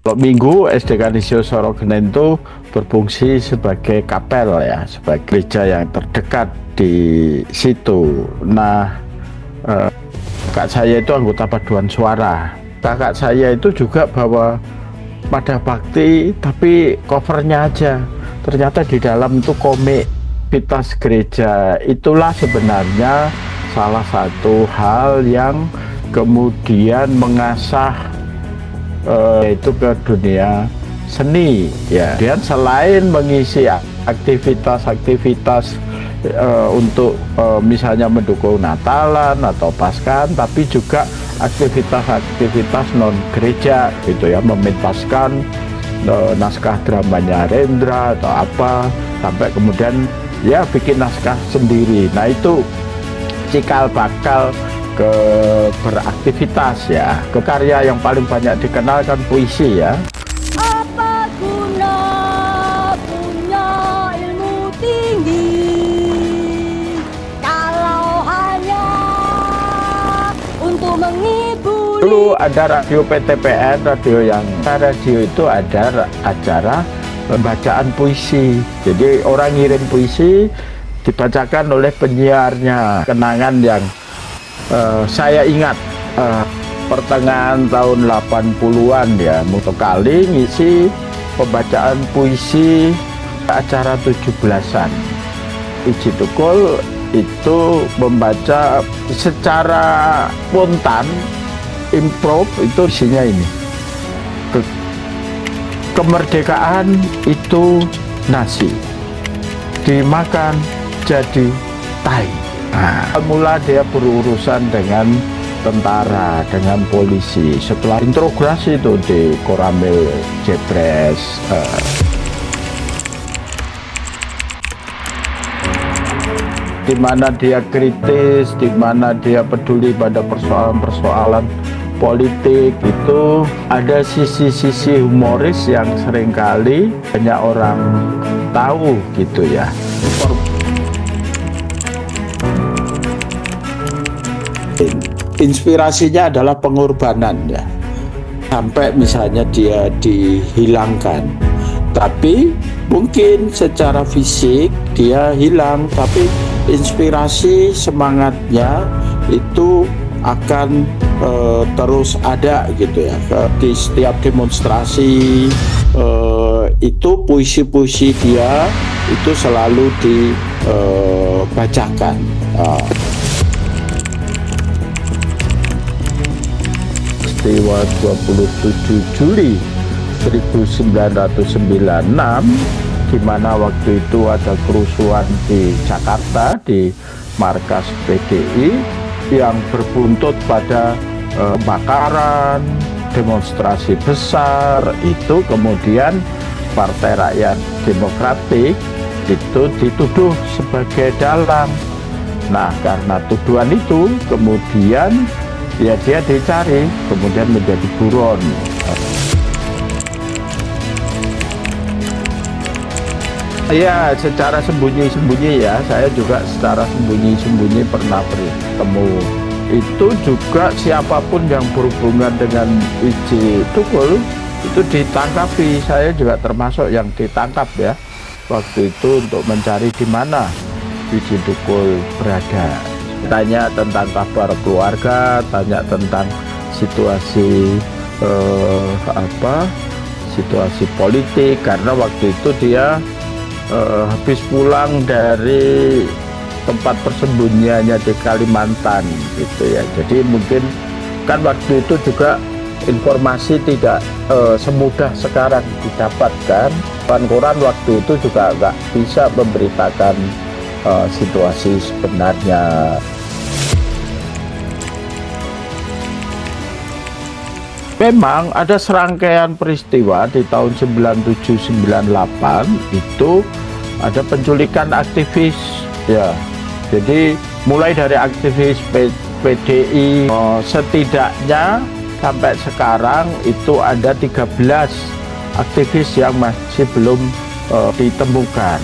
Kalau Minggu SD Kanisio Sorogenen itu berfungsi sebagai kapel ya, sebagai gereja yang terdekat di situ. Nah, kakak saya itu anggota paduan suara. Kakak saya itu juga bawa pada bakti, tapi covernya aja. Ternyata di dalam itu komik Pitas Gereja. Itulah sebenarnya salah satu hal yang kemudian mengasah itu ke dunia seni ya. Dan selain mengisi aktivitas-aktivitas untuk misalnya mendukung Natalan atau Paskan, tapi juga aktivitas-aktivitas non gereja gitu ya, mementaskan naskah dramanya Rendra atau apa, sampai kemudian ya bikin naskah sendiri. Nah itu cikal bakal ke beraktivitas ya. Ke karya yang paling banyak dikenal kan puisi ya. Apa guna punya ilmu tinggi kalau hanya untuk menghibur. Dulu ada radio PTPN, radio itu ada acara pembacaan puisi. Jadi orang ngirim puisi dibacakan oleh penyiarnya. Kenangan yang saya ingat pertengahan tahun 80-an ya, mutu kali ngisi pembacaan puisi acara 17-an. Wiji Tukul itu membaca secara spontan, improv, itu isinya ini. Kemerdekaan itu nasi, dimakan jadi tai. Nah, mula dia berurusan dengan tentara, dengan polisi. Setelah interogasi itu di Koramil Jepres, di mana dia kritis, di mana dia peduli pada persoalan-persoalan politik. Itu ada sisi-sisi humoris yang seringkali banyak orang tahu gitu ya. Inspirasinya adalah pengorbanan ya, sampai misalnya dia dihilangkan, tapi mungkin secara fisik dia hilang, tapi inspirasi semangatnya itu akan terus ada gitu ya. Di setiap demonstrasi itu puisi-puisi dia itu selalu dibacakan. Peristiwa 27 Juli 1996, di mana waktu itu ada kerusuhan di Jakarta di markas PDI yang berbuntut pada pembakaran, demonstrasi besar. Itu kemudian Partai Rakyat Demokratik itu dituduh sebagai dalang. Nah, karena tuduhan itu kemudian ya dia dicari, kemudian menjadi buron. Ya, secara sembunyi-sembunyi ya, saya juga secara sembunyi-sembunyi pernah bertemu. Itu juga siapapun yang berhubungan dengan Wiji Tukul itu ditangkapi. Saya juga termasuk yang ditangkap ya, waktu itu untuk mencari di mana Wiji Tukul berada. Tanya tentang kabar keluarga, tanya tentang situasi situasi politik, karena waktu itu dia habis pulang dari tempat persembunyiannya di Kalimantan gitu ya. Jadi mungkin kan waktu itu juga informasi tidak semudah sekarang didapatkan. Koran-koran waktu itu juga nggak bisa memberitakan situasi sebenarnya. Memang ada serangkaian peristiwa di tahun 97-98 itu ada penculikan aktivis ya. Jadi mulai dari aktivis PDI, setidaknya sampai sekarang itu ada 13 aktivis yang masih belum ditemukan.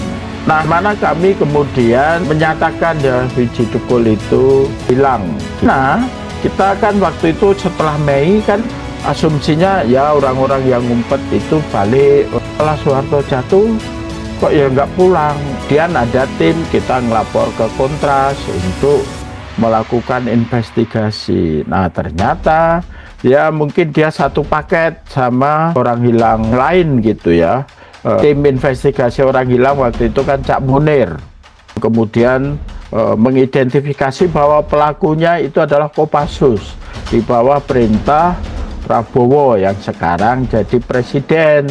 Nah, mana kami kemudian menyatakan ya Wiji Tukul itu hilang. Nah, kita kan waktu itu setelah Mei kan asumsinya ya orang-orang yang ngumpet itu balik setelah Soeharto jatuh kok ya nggak pulang. Kemudian ada tim, kita ngelapor ke Kontras untuk melakukan investigasi. Nah ternyata ya mungkin dia satu paket sama orang hilang lain gitu ya. Tim investigasi orang hilang waktu itu kan Cak Munir. Kemudian mengidentifikasi bahwa pelakunya itu adalah Kopassus di bawah perintah Prabowo yang sekarang jadi presiden.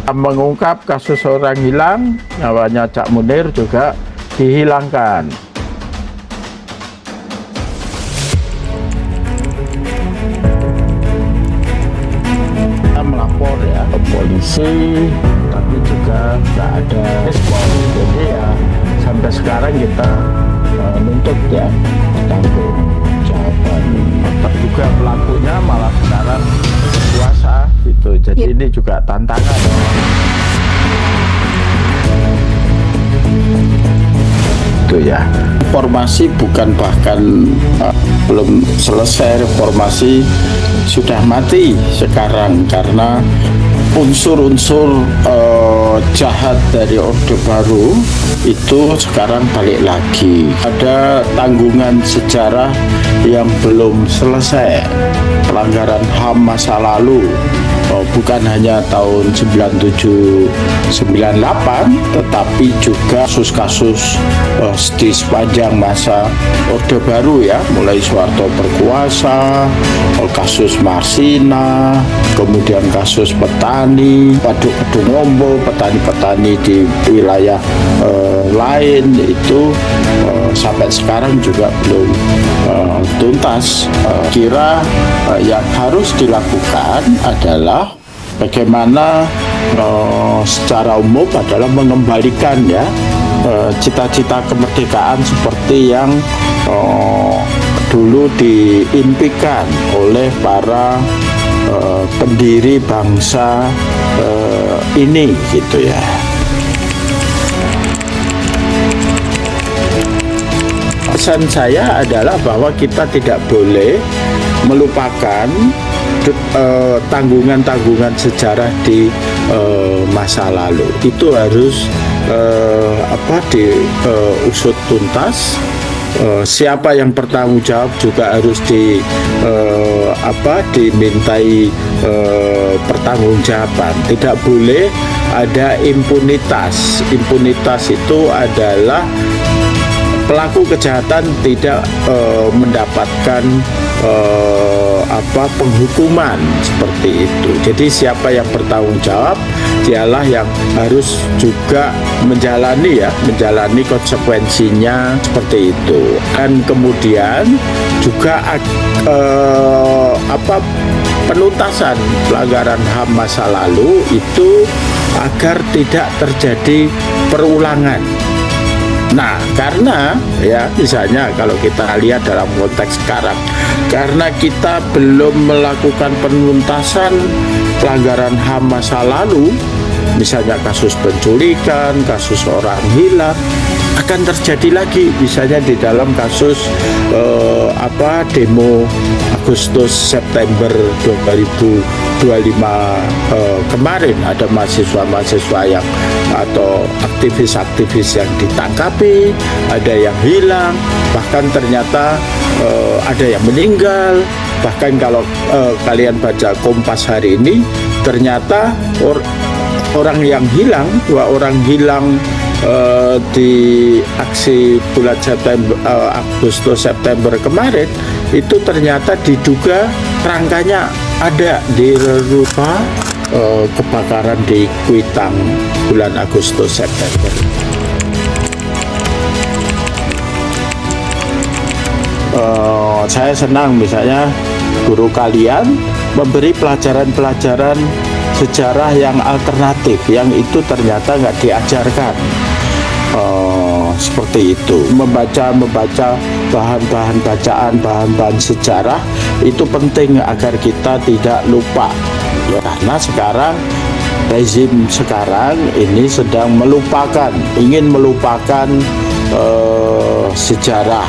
Mengungkap kasus orang hilang, nyawanya Cak Munir juga dihilangkan. Kita melapor ya ke polisi, tapi juga nggak ada respon. Jadi ya sampai sekarang kita nuntut ya tanggung jawaban. Terduga pelakunya malah sekarang berkuasa gitu. Jadi ini juga tantangan. Itu ya. Reformasi bukan bahkan belum selesai, reformasi sudah mati sekarang karena unsur-unsur jahat dari Orde Baru itu sekarang balik lagi. Ada tanggungan sejarah yang belum selesai, pelanggaran HAM masa lalu, bukan hanya tahun 97, 98, tetapi juga kasus-kasus di sepanjang masa Orde Baru ya, mulai Soeharto berkuasa, kasus Marsina, kemudian kasus petani, Waduk Kedungombo, petani-petani di wilayah lain itu sampai sekarang juga belum tuntas. Kira yang harus dilakukan adalah bagaimana secara umum adalah mengembalikan ya cita-cita kemerdekaan seperti yang dulu diimpikan oleh para pendiri bangsa ini gitu ya. Pesan saya adalah bahwa kita tidak boleh melupakan tanggungan-tanggungan sejarah di masa lalu. Itu harus diusut tuntas. Siapa yang bertanggung jawab juga harus dimintai pertanggungjawaban. Tidak boleh ada impunitas. Impunitas itu adalah pelaku kejahatan tidak mendapatkan penghukuman seperti itu. Jadi siapa yang bertanggung jawab dialah yang harus juga menjalani konsekuensinya seperti itu. Dan kemudian juga penuntasan pelanggaran HAM masa lalu itu agar tidak terjadi perulangan. Nah, karena ya misalnya kalau kita lihat dalam konteks sekarang, karena kita belum melakukan penuntasan pelanggaran HAM masa lalu, misalnya kasus penculikan, kasus orang hilang, akan terjadi lagi misalnya di dalam kasus demo Agustus September 2025 kemarin. Ada mahasiswa-mahasiswa yang atau aktivis-aktivis yang ditangkapi, ada yang hilang, bahkan ternyata ada yang meninggal. Bahkan kalau kalian baca Kompas hari ini, ternyata orang yang hilang, 2 orang hilang di aksi bulan September, Agustus September kemarin, itu ternyata diduga rangkanya ada di rupa kebakaran di Kuitang bulan Agustus September. Saya senang misalnya guru kalian memberi pelajaran-pelajaran sejarah yang alternatif, yang itu ternyata nggak diajarkan. Seperti itu, membaca bahan-bahan bacaan, bahan-bahan sejarah itu penting agar kita tidak lupa ya, karena sekarang rezim sekarang ini sedang ingin melupakan sejarah.